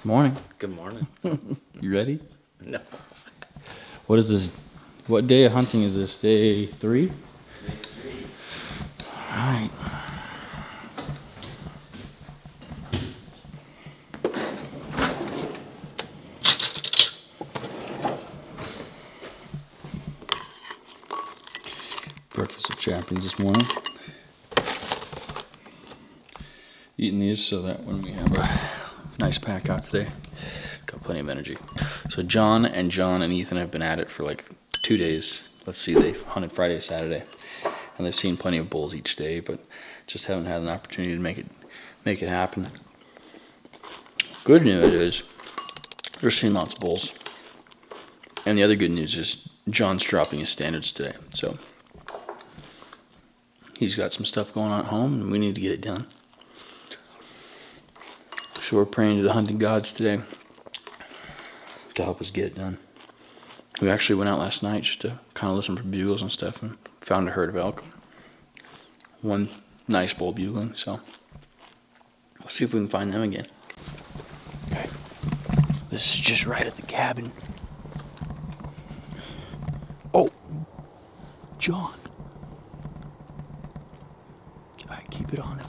Morning. Good morning. You ready? No. What is this? What day of hunting is this? Day 3? Day 3. Alright. Breakfast of champions this morning. Eating these so that when we have a nice pack out today, got plenty of energy. So John and Ethan have been at it for like 2 days. Let's see, they've hunted Friday, Saturday, and they've seen plenty of bulls each day, but just haven't had an opportunity to make it happen. Good news is they're seeing lots of bulls, and the other good news is John's dropping his standards today. So he's got some stuff going on at home, and we need to get it done. So we're praying to the hunting gods today to help us get it done. We actually went out last night just to kind of listen for bugles and stuff and found a herd of elk. One nice bull bugling, so we'll see if we can find them again. Okay. This is just right at the cabin. Oh, John. All right, keep it on him.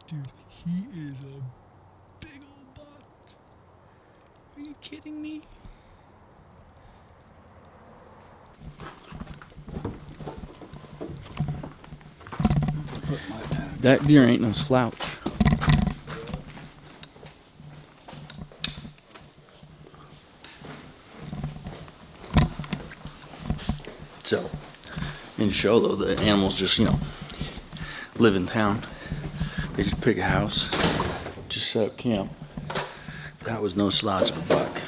Dude, he is a big old buck. Are you kidding me? That deer ain't no slouch. So, in the show though, the animals just, live in town. They just pick a house, just set up camp. That was no slouch of a buck.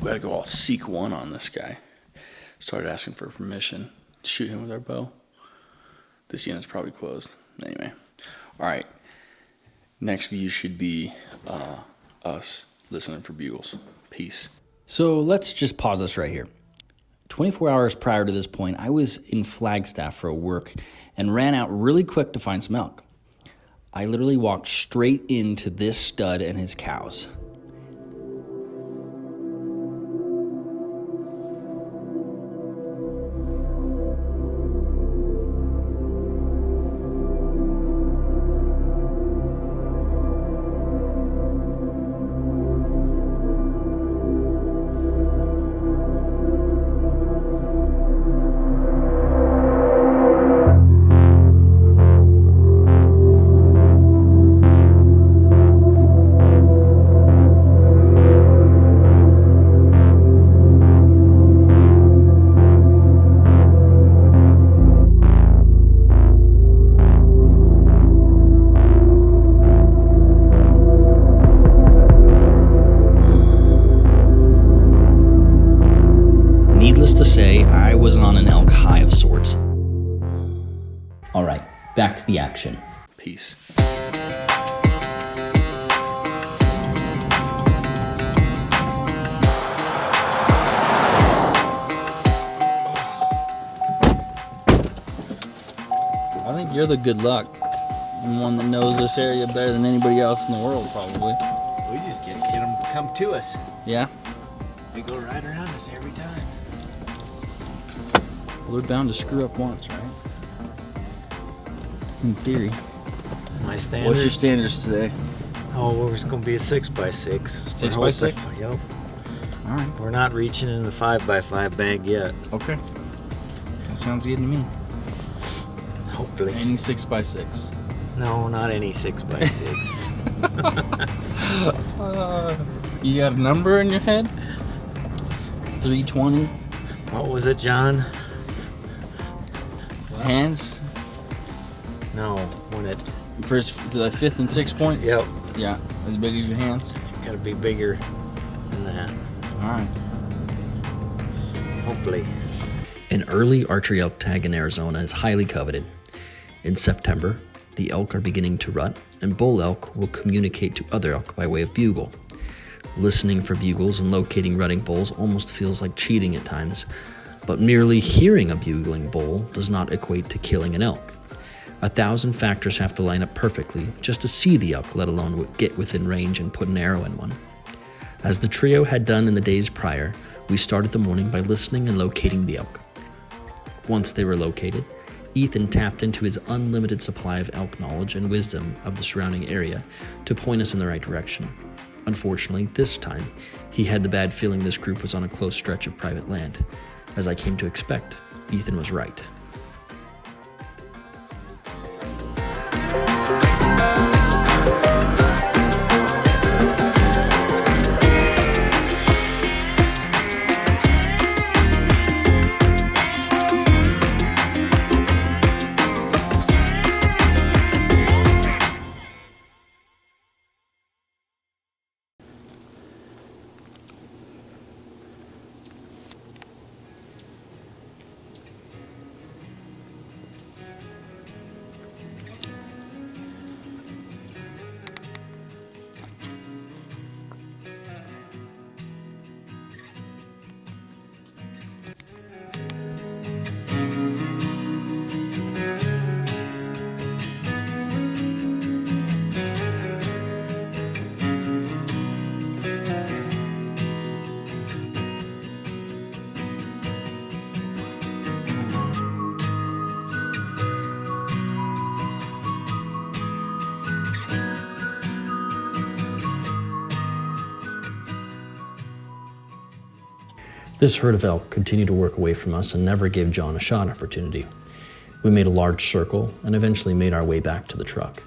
We had to go all seek one on this guy. Started asking for permission to shoot him with our bow. This unit's probably closed. Anyway, all right. Next view should be us listening for bugles. Peace. So let's just pause this right here. 24 hours prior to this point, I was in Flagstaff for work and ran out really quick to find some elk. I literally walked straight into this stud and his cows. Needless to say, I was on an elk high of sorts. All right, back to the action. Peace. I think you're the good luck. And one that knows this area better than anybody else in the world, probably. We just get them to come to us. Yeah? They go right around us every time. Well, they're bound to screw up once, right? In theory. My standards. What's your standards today? Oh, well, it's going to be a 6x6. 6x6? Yep. All right. We're not reaching in the 5x5 bag yet. Okay. That sounds good to me. Hopefully. Any 6x6. No, not any 6x6. You got a number in your head? 320? What was it, John? Hands? No, when it... First, the 5th and 6th points? Yep. Yeah, as big as your hands? Got to be bigger than that. All right. Hopefully. An early archery elk tag in Arizona is highly coveted. In September, the elk are beginning to rut, and bull elk will communicate to other elk by way of bugle. Listening for bugles and locating rutting bulls almost feels like cheating at times, But merely hearing a bugling bull does not equate to killing an elk. 1,000 factors have to line up perfectly just to see the elk, let alone get within range and put an arrow in one. As the trio had done in the days prior, we started the morning by listening and locating the elk. Once they were located, Ethan tapped into his unlimited supply of elk knowledge and wisdom of the surrounding area to point us in the right direction. Unfortunately, this time, he had the bad feeling this group was on a close stretch of private land. As I came to expect, Ethan was right. This herd of elk continued to work away from us and never gave John a shot opportunity. We made a large circle and eventually made our way back to the truck.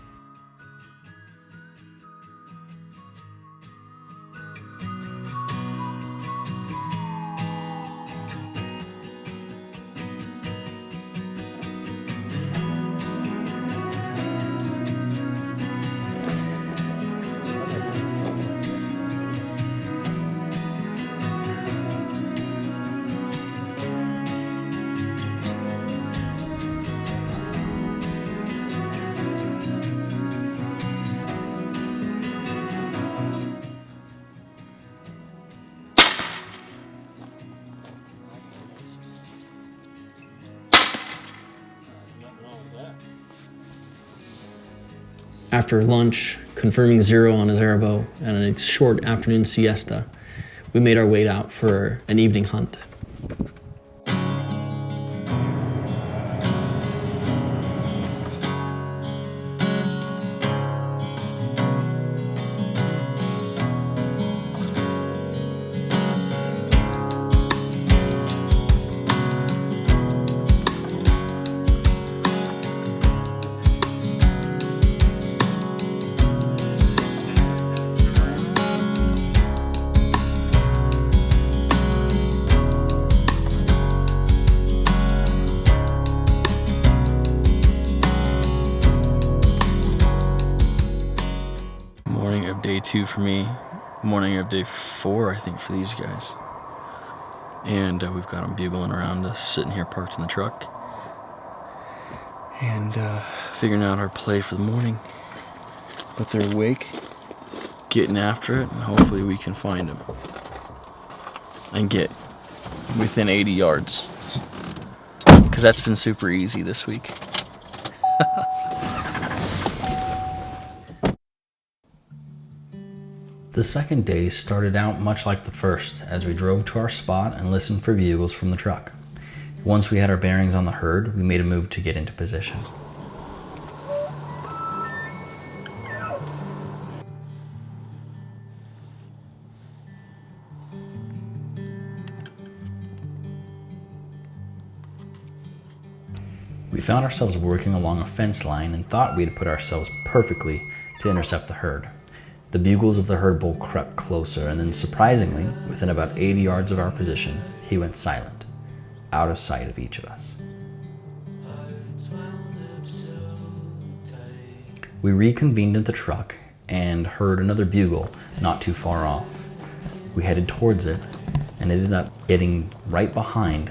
After lunch, confirming 0 on his AIRBOW, and a short afternoon siesta, we made our way out for an evening hunt. Day 2 for me, morning of day 4 I think for these guys, and we've got them bugling around us, sitting here parked in the truck, and figuring out our play for the morning. But they're awake, getting after it, and hopefully we can find them and get within 80 yards, because that's been super easy this week. The second day started out much like the first as we drove to our spot and listened for bugles from the truck. Once we had our bearings on the herd, we made a move to get into position. We found ourselves working along a fence line and thought we had put ourselves perfectly to intercept the herd. The bugles of the herd bull crept closer, and then surprisingly, within about 80 yards of our position, he went silent, out of sight of each of us. We reconvened at the truck and heard another bugle not too far off. We headed towards it and ended up getting right behind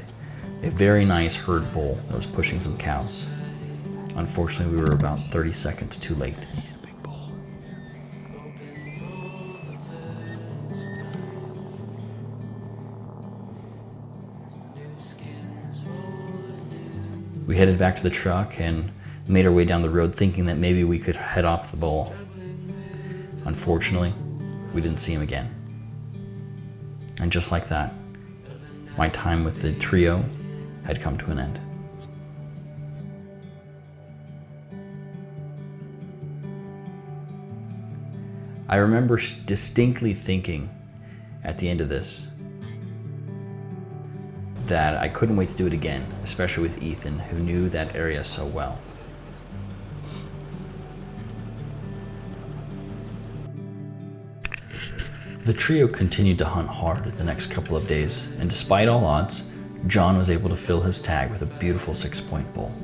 a very nice herd bull that was pushing some cows. Unfortunately, we were about 30 seconds too late. We headed back to the truck and made our way down the road thinking that maybe we could head off the bowl. Unfortunately, we didn't see him again. And just like that, my time with the trio had come to an end. I remember distinctly thinking at the end of this that I couldn't wait to do it again, especially with Ethan, who knew that area so well. The trio continued to hunt hard the next couple of days, and despite all odds, John was able to fill his tag with a beautiful 6-point bull.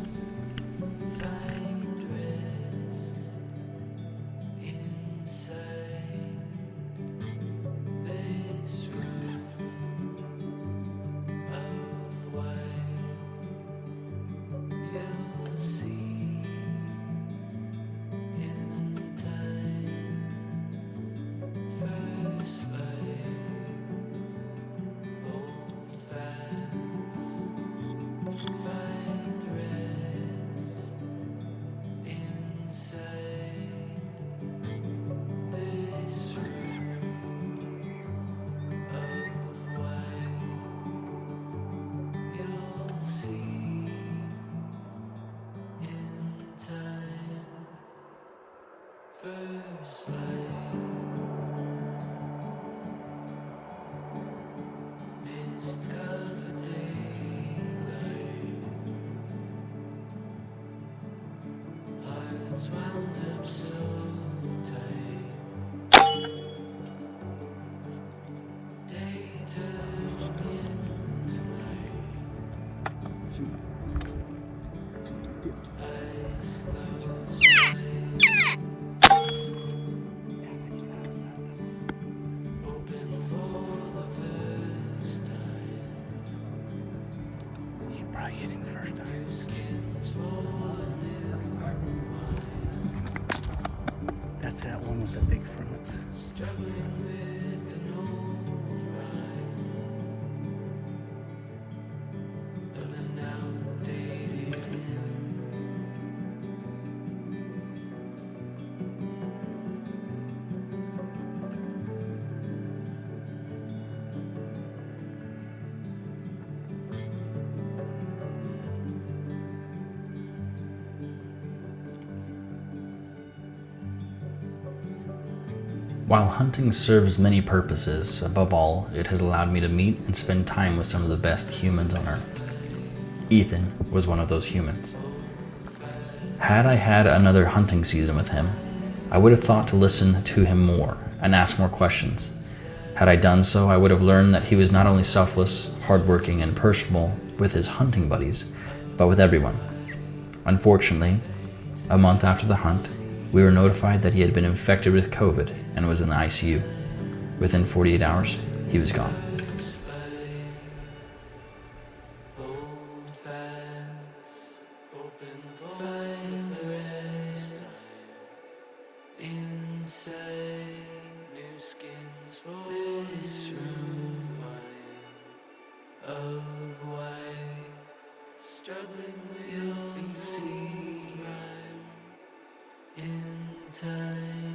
That's that one with the big fronts. While hunting serves many purposes, above all, it has allowed me to meet and spend time with some of the best humans on earth. Ethan was one of those humans. Had I had another hunting season with him, I would have thought to listen to him more and ask more questions. Had I done so, I would have learned that he was not only selfless, hardworking, and personable with his hunting buddies, but with everyone. Unfortunately, a month after the hunt, we were notified that he had been infected with COVID and was in the ICU. Within 48 hours, he was gone. Struggling with the sea in time.